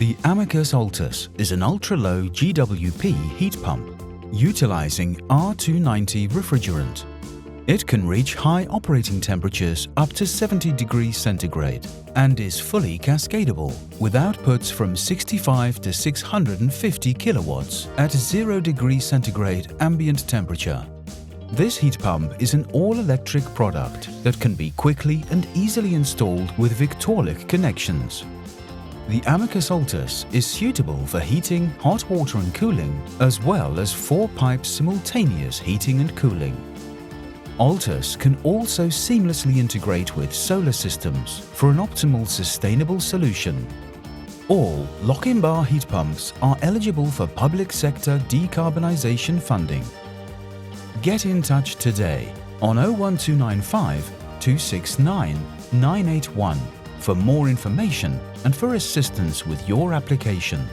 The Amicus Altus is an ultra-low GWP heat pump, utilizing R290 refrigerant. It can reach high operating temperatures up to 70 degrees centigrade and is fully cascadable with outputs from 65 to 650 kilowatts at 0 degrees centigrade ambient temperature. This heat pump is an all-electric product that can be quickly and easily installed with Victorlic connections. The Amicus Altus is suitable for heating, hot water and cooling, as well as 4-pipe simultaneous heating and cooling. Altus can also seamlessly integrate with solar systems for an optimal sustainable solution. All Lochinvar heat pumps are eligible for public sector decarbonization funding. Get in touch today on 01295 269 981 for more information and for assistance with your application.